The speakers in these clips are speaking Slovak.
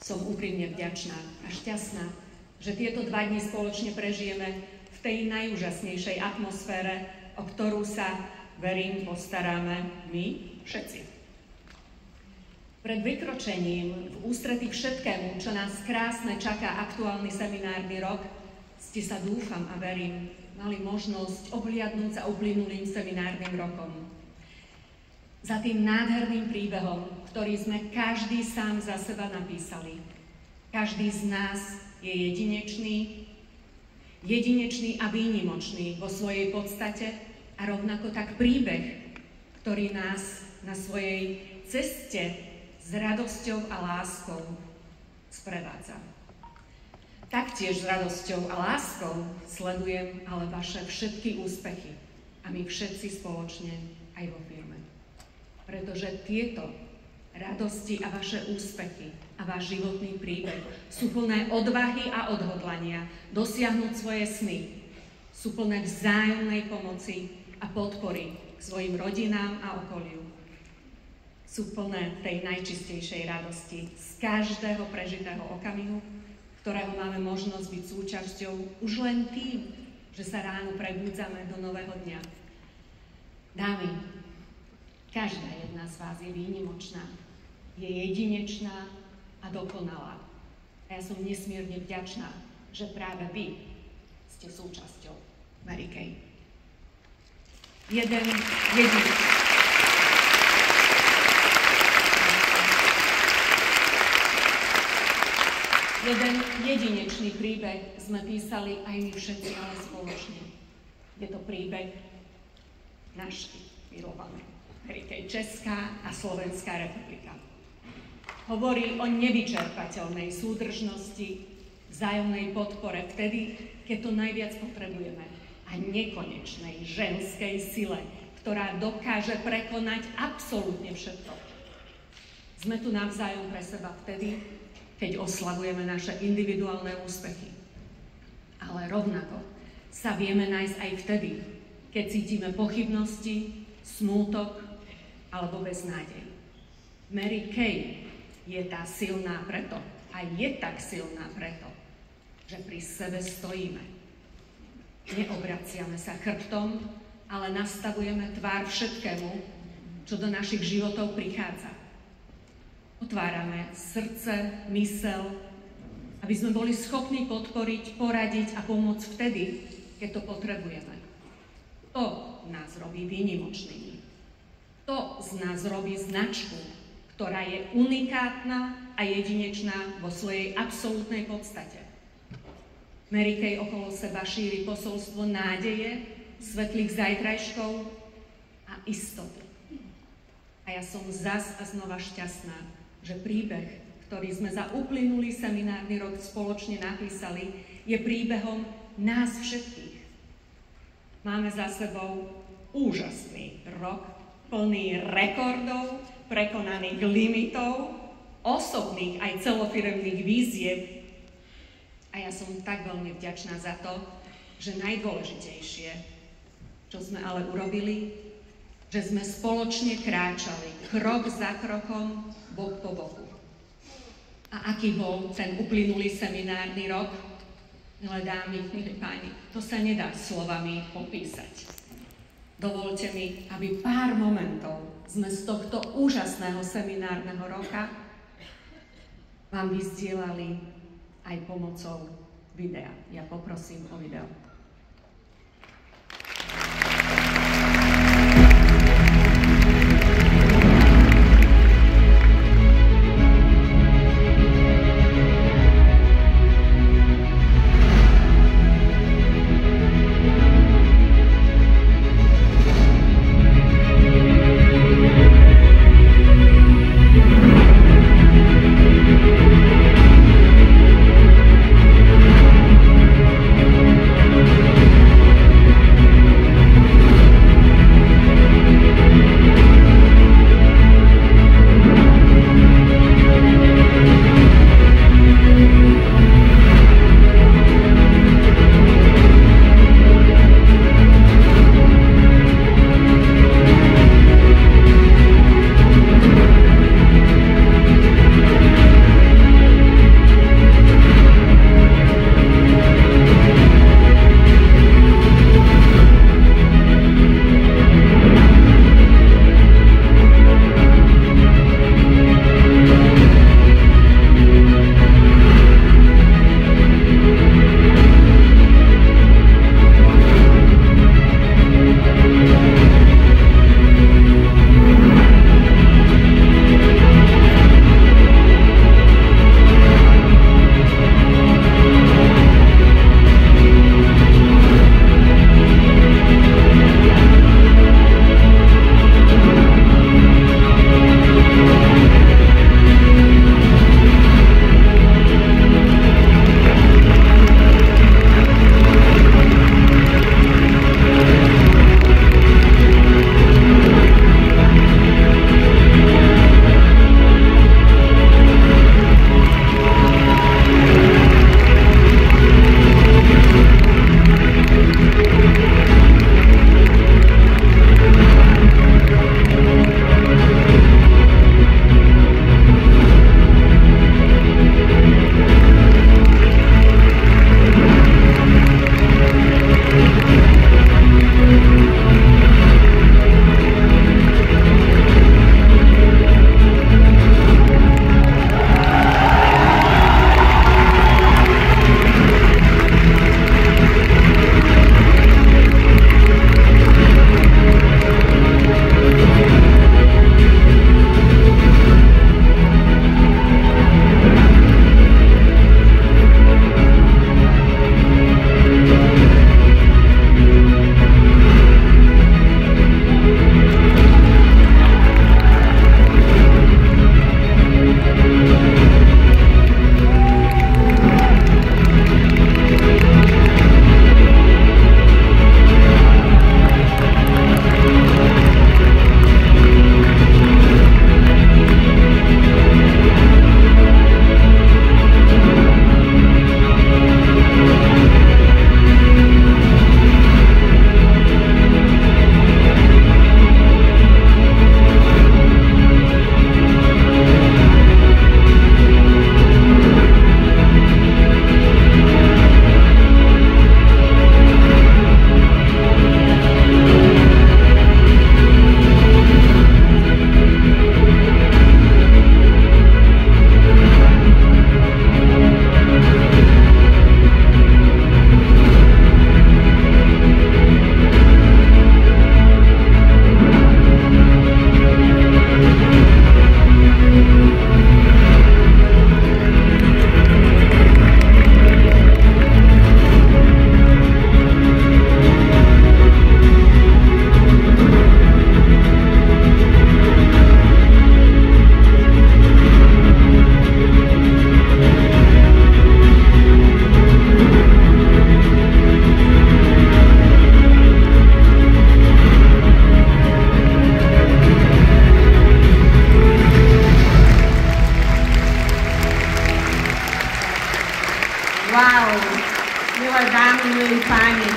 Som úprimne vďačná a šťastná, že tieto 2 dni spoločne prežijeme v tej najúžasnejšej atmosfére, o ktorú sa, verím, postaráme my všetci. Pred vykročením v ústretí všetkému, čo nás krásne čaká aktuálny seminárny rok, ste sa, dúfam a verím, mali možnosť obhliadnúť za uplynulým seminárnym rokom. Za tým nádherným príbehom, ktorý sme každý sám za seba napísali. Každý z nás je jedinečný a výnimočný vo svojej podstate a rovnako tak príbeh, ktorý nás na svojej ceste s radosťou a láskou sprevádza. Taktiež s radosťou a láskou sledujem ale vaše všetky úspechy a my všetci spoločne aj vo firme. Pretože tieto radosti a vaše úspechy a váš životný príbeh sú plné odvahy a odhodlania dosiahnuť svoje sny. Sú plné vzájomnej pomoci a podpory k svojim rodinám a okoliu. Sú plné tej najčistejšej radosti z každého prežitého okamihu, ktorého máme možnosť byť súčasťou už len tým, že sa ráno prebúdzame do nového dňa. Dámy, každá jedna z vás je výnimočná, je jedinečná a dokonalá. A ja som nesmierne vďačná, že práve vy ste súčasťou Mary Kay. Jeden jedinečný príbeh sme písali aj my všetci, ale spoločne. Je to príbeh náš milovaný Mary Kay, Česká a Slovenská republika. Hovorí o nevyčerpateľnej súdržnosti, vzájomnej podpore vtedy, keď to najviac potrebujeme, a nekonečnej ženskej sile, ktorá dokáže prekonať absolútne všetko. Sme tu navzájom pre seba vtedy, keď oslavujeme naše individuálne úspechy. Ale rovnako sa vieme nájsť aj vtedy, keď cítime pochybnosti, smútok alebo beznádej. Mary Kay je tá silná preto, a je tak silná preto, že pri sebe stojíme. Neobraciame sa chrbtom, ale nastavujeme tvár všetkému, čo do našich životov prichádza. Otvárame srdce, mysel, aby sme boli schopní podporiť, poradiť a pomôcť vtedy, keď to potrebujeme. To nás robí výnimočnými. To z nás robí značku, ktorá je unikátna a jedinečná vo svojej absolútnej podstate. Mary Kay okolo seba šíri posolstvo nádeje, svetlých zajtrajškov a istoty. A ja som zas a znova šťastná, že príbeh, ktorý sme za uplynulý seminárny rok spoločne napísali, je príbehom nás všetkých. Máme za sebou úžasný rok, plný rekordov, prekonaných limitov, osobných aj celofiremných výziev. A ja som tak veľmi vďačná za to, že najdôležitejšie, čo sme ale urobili, že sme spoločne kráčali krok za krokom, bok po boku. A aký bol ten uplynulý seminárny rok? Milé dámy, milí páni, to sa nedá slovami popísať. Dovolte mi, aby pár momentov sme z tohto úžasného seminárneho roka vám vyzdielali aj pomocou videa. Ja poprosím o video. Wow, milé dámy, milí páni,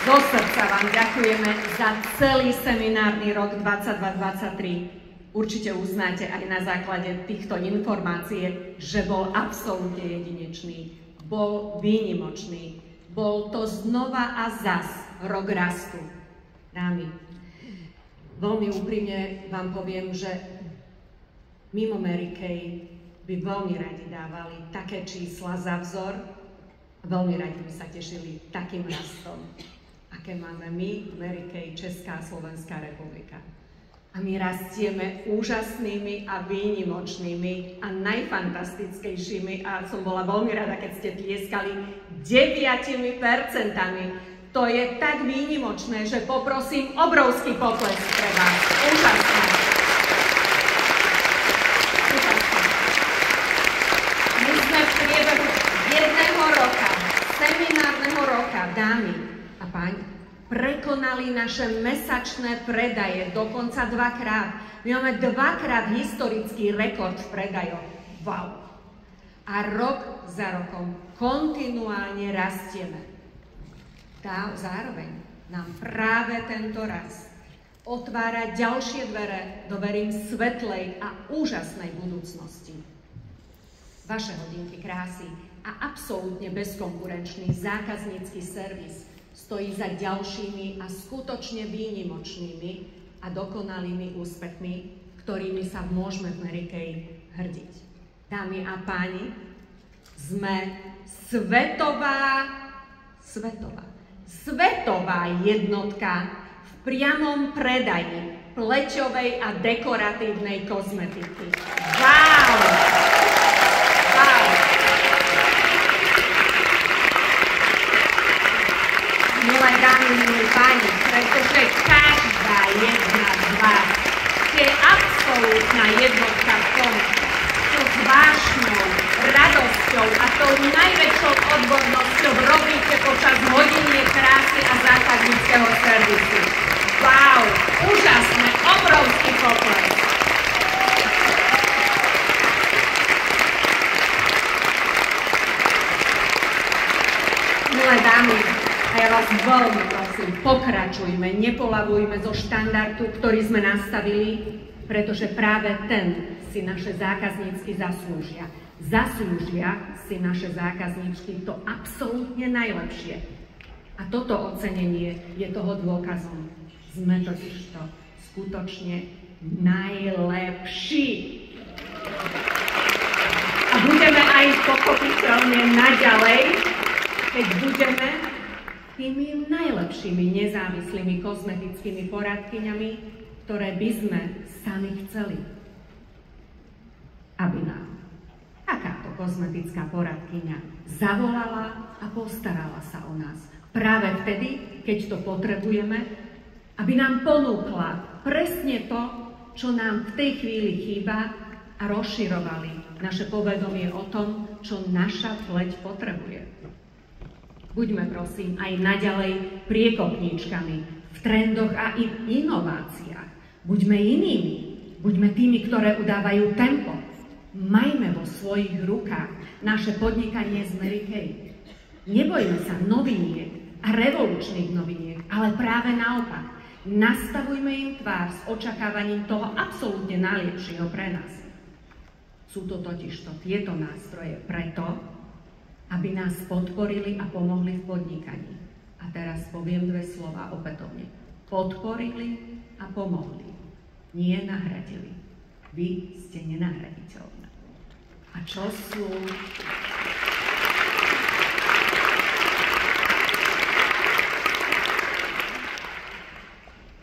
zo srdca vám ďakujeme za celý seminárny rok 22-23. Určite uznáte aj na základe týchto informácií, že bol absolútne jedinečný, bol výnimočný, bol to znova a zas rok rastu. Dámy, veľmi úprimne vám poviem, že mimo Mary Kay by veľmi radi dávali také čísla za vzor a veľmi radi by sa tešili takým rastom, aké máme my, Mary Kay, Česká a Slovenská republika. A my rastieme úžasnými a výnimočnými a najfantastickejšími, a som bola veľmi rada, keď ste tlieskali, 9%. To je tak výnimočné, že poprosím obrovský potlesk pre vás. Úžasné. V priebehu jedného roka, seminárneho roka, dámy a páni, prekonali naše mesačné predaje, dokonca 2-krát. My máme 2-krát historický rekord v predajoch. Wow! A rok za rokom kontinuálne rastieme. Zároveň nám práve tento rast otvára ďalšie dvere do, verím, svetlej a úžasnej budúcnosti. Vaše hodinky krásy a absolútne bezkonkurenčný zákaznícky servis stojí za ďalšími a skutočne výnimočnými a dokonalými úspechmi, ktorými sa môžeme v Mary Kay hrdiť. Dámy a páni, sme svetová jednotka v priamom predaji pleťovej a dekoratívnej kozmetiky. Wow! Milé dámy, milí páni, pretože každá jedna z vás je absolútna jednotka v tom, čo s vášňou, radosťou a tou najväčšou odbornosťou robíte počas hodiniek krásy a zákazníckeho servisu. Wow, úžasné, obrovský potlesk. Milé dámy, a ja vás veľmi prosím, pokračujme, nepoľavujme zo štandardu, ktorý sme nastavili, pretože práve ten si naše zákazníčky zaslúžia. Zaslúžia si naše zákazníčky to absolútne najlepšie. A toto ocenenie je toho dôkazom. Sme totižto skutočne najlepší. A budeme aj pochopiteľne naďalej, keď budeme tými najlepšími nezávislými kozmetickými poradkyňami, ktoré by sme sami chceli. Aby nám takáto kozmetická poradkyňa zavolala a postarala sa o nás. Práve vtedy, keď to potrebujeme, aby nám ponúkla presne to, čo nám v tej chvíli chýba a rozširovali naše povedomie o tom, čo naša pleť potrebuje. Buďme prosím aj naďalej priekopníčkami v trendoch a i v inováciách. Buďme inými, buďme tými, ktoré udávajú tempo. Majme vo svojich rukách naše podnikanie z Mary Kay. Nebojme sa noviniek a revolučných noviniek, ale práve naopak. Nastavujme im tvár s očakávaním toho absolútne najlepšieho pre nás. Sú to totižto tieto nástroje preto, aby nás podporili a pomohli v podnikaní. A teraz poviem dve slova opätovne. Podporili a pomohli. Nie nahradili. Vy ste nenahraditeľné. A čo sú...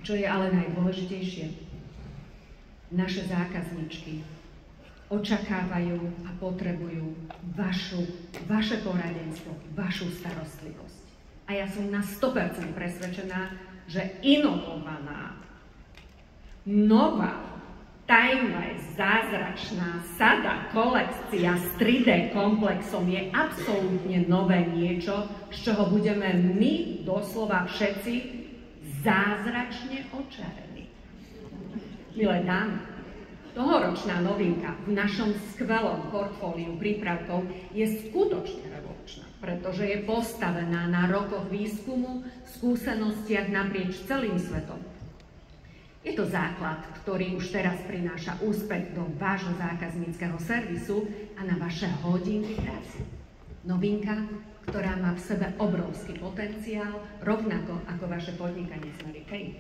Čo je ale najdôležitejšie? Naše zákazničky očakávajú a potrebujú vaše poradenstvo, vašu starostlivosť. A ja som na 100% presvedčená, že inovovaná, nová, timeless, zázračná sada, kolekcia s 3D komplexom je absolútne nové niečo, z čoho budeme my doslova všetci zázračne očarení. Milé dámy, tohoročná novinka v našom skvelom portfóliu prípravkov je skutočne revolučná, pretože je postavená na rokoch výskumu, skúsenostiach naprieč celým svetom. Je to základ, ktorý už teraz prináša úspech do vášho zákazníckeho servisu a na vaše hodinky práce. Novinka, ktorá má v sebe obrovský potenciál, rovnako ako vaše podnikanie s Mary Kay.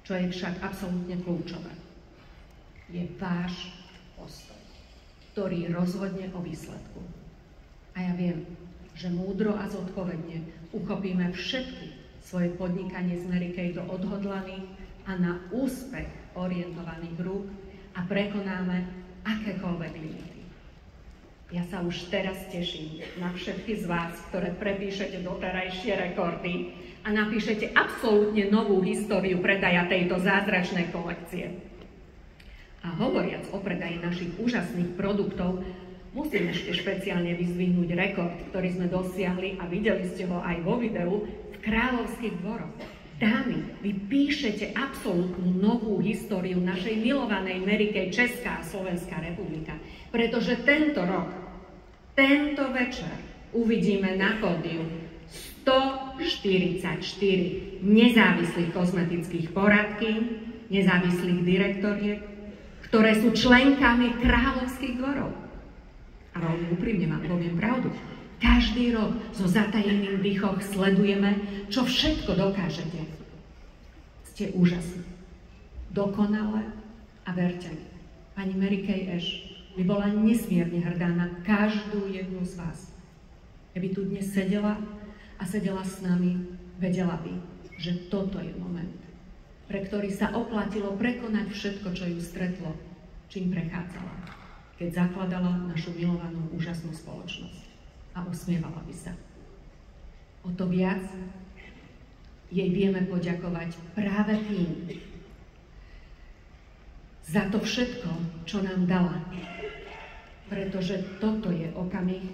Čo je však absolútne kľúčové, je váš postoj, ktorý rozhodne o výsledku. A ja viem, že múdro a zodpovedne uchopíme všetky svoje podnikanie s Mary Kay do odhodlaných a na úspech orientovaných rúk a prekonáme akékoľvek limity. Ja sa už teraz teším na všetky z vás, ktoré prepíšete doterajšie rekordy a napíšete absolútne novú históriu predaja tejto zázračnej kolekcie. A hovoriac o predaji našich úžasných produktov, musím ešte špeciálne vyzdvihnúť rekord, ktorý sme dosiahli a videli ste ho aj vo videu v Kráľovských dvoroch. Dámy, vy píšete absolútnu novú históriu našej milovanej Mary Kay Česká a Slovenská republika, pretože tento rok, tento večer uvidíme na pódiu 144 nezávislých kozmetických poradkyň, nezávislých direktoriek, ktoré sú členkami Kráľovských dvorov. A veľmi úprimne vám poviem pravdu. Každý rok so zatajeným dýchom sledujeme, čo všetko dokážete. Ste úžasní, dokonalé a verte mi, pani Mary Kay Ash by bola nesmierne hrdá na každú jednu z vás. Keby tu dnes sedela a sedela s nami, vedela by, že toto je moment, pre ktorý sa oplatilo prekonať všetko, čo ju stretlo, čím prechádzala, keď zakladala našu milovanú úžasnú spoločnosť. A usmievala by sa. O to viac jej vieme poďakovať práve tým za to všetko, čo nám dala. Pretože toto je okamih,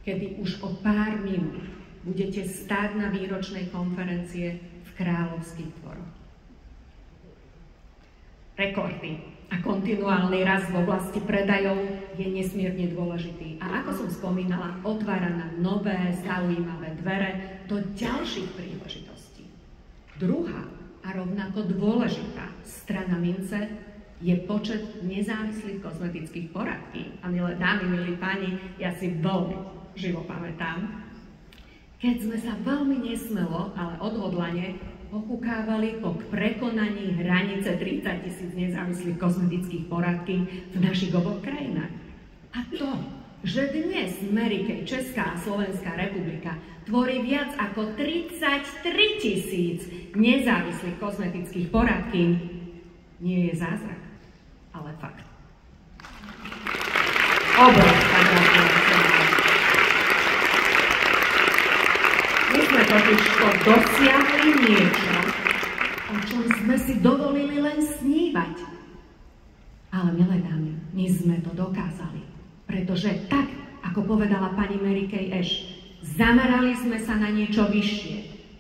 kedy už o pár minút budete stáť na výročnej konferencie v Kráľovských dvoroch. Rekordy a kontinuálny rast v oblasti predajov je nesmierne dôležitý. A ako som spomínala, otvára nám nové, zaujímavé dvere do ďalších príležitostí. Druhá a rovnako dôležitá strana mince je počet nezávislých kozmetických poradkýň. A milé dámy, milí páni, ja si veľmi živo pamätám, keď sme sa veľmi nesmelo, ale odhodlane pokúkávali po prekonaní hranice 30 000 nezávislých kozmetických poradkýň v našich oboch krajinách. A to, že dnes Mary Kay Česká a Slovenská republika tvorí viac ako 33 000 nezávislých kozmetických poradkýň, nie je zázrak, ale fakt. Obrovská gratulácia. My sme totiž to dosiahli niečo, o čom sme si dovolili len snívať. Ale milé dámy, my sme to dokázali, pretože tak, ako povedala pani Mary Kay Ash, zamerali sme sa na niečo vyššie,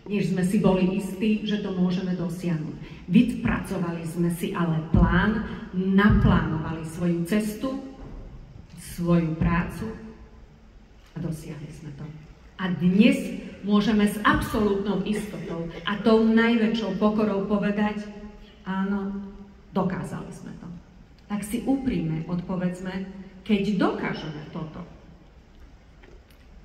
než sme si boli istí, že to môžeme dosiahnuť. Vypracovali sme si ale plán, naplánovali svoju cestu, svoju prácu a dosiahli sme to. A dnes môžeme s absolútnou istotou a tou najväčšou pokorou povedať, áno, dokázali sme to. Tak si úprimne odpovedzme, keď dokážeme toto,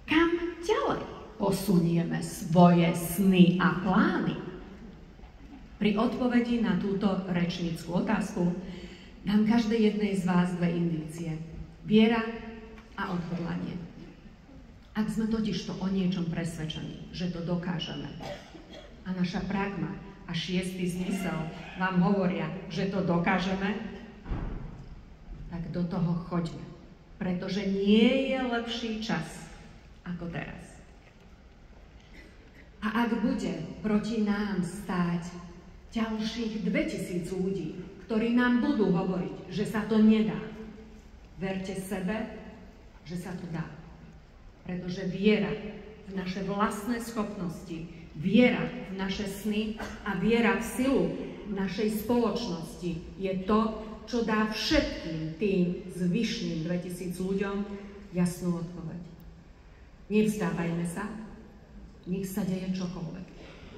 kam ďalej posunieme svoje sny a plány? Pri odpovedi na túto rečnícku otázku dám každej jednej z vás dve indície. Viera a odhodlanie. Ak sme totižto o niečom presvedčení, že to dokážeme, a naša pragma a šiestý zmysel vám hovoria, že to dokážeme, tak do toho choďme. Pretože nie je lepší čas ako teraz. A ak bude proti nám stáť ďalších 2000 ľudí, ktorí nám budú hovoriť, že sa to nedá, verte sebe, že sa to dá. Pretože viera v naše vlastné schopnosti, viera v naše sny a viera v silu našej spoločnosti je to, čo dá všetkým tým zvyšným 2000 ľuďom jasnú odpoveď. Nevzdávajme sa, nech sa deje čokoľvek.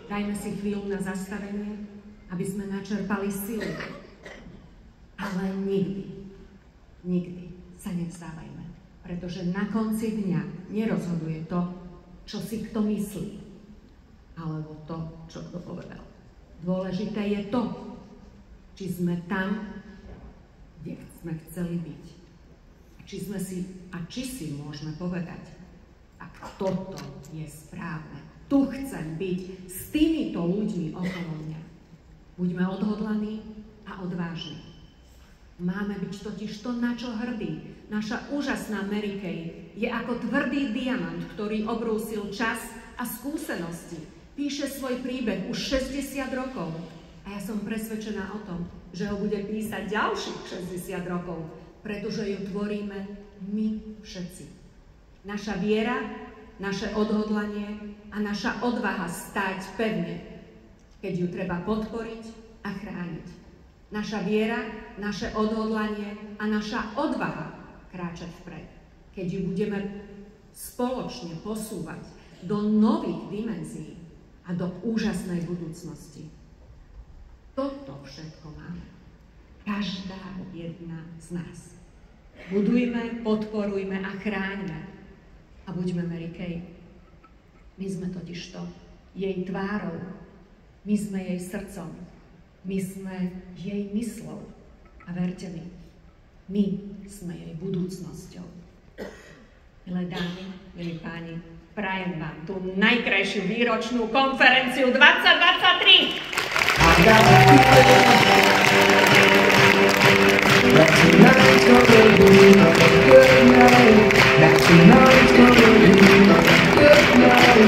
Dajme si chvíľu na zastavenie, aby sme načerpali silu. Ale nikdy sa nevzdávajme. Pretože na konci dňa nerozhoduje to, čo si kto myslí, alebo to, čo kto povedal. Dôležité je to, či sme tam, kde sme chceli byť. A či si môžeme povedať, ak toto je správne. Tu chcem byť s týmito ľuďmi okolo mňa. Buďme odhodlaní a odvážni. Máme byť totiž to, na čo hrdí. Naša úžasná Mary Kay je ako tvrdý diamant, ktorý obrúsil čas a skúsenosti. Píše svoj príbeh už 60 rokov. A ja som presvedčená o tom, že ho bude písať ďalších 60 rokov, pretože ju tvoríme my všetci. Naša viera, naše odhodlanie a naša odvaha stáť pevne, keď ju treba podporiť a chrániť. Naša viera, naše odhodlanie a naša odvaha kráčať vpred, keď ju budeme spoločne posúvať do nových dimenzií a do úžasnej budúcnosti. Toto všetko máme. Každá jedna z nás. Budujme, podporujme a chráňme. A buďme Mary Kay. My sme totižto jej tvárou. My sme jej srdcom. My sme jej myslou. A verte mi, my sme jej budúcnosťou. Milé dámy, milí páni, prajem vám tú najkrajšiu výročnú konferenciu 2023. Tonight's gonna be a good night. Tonight's gonna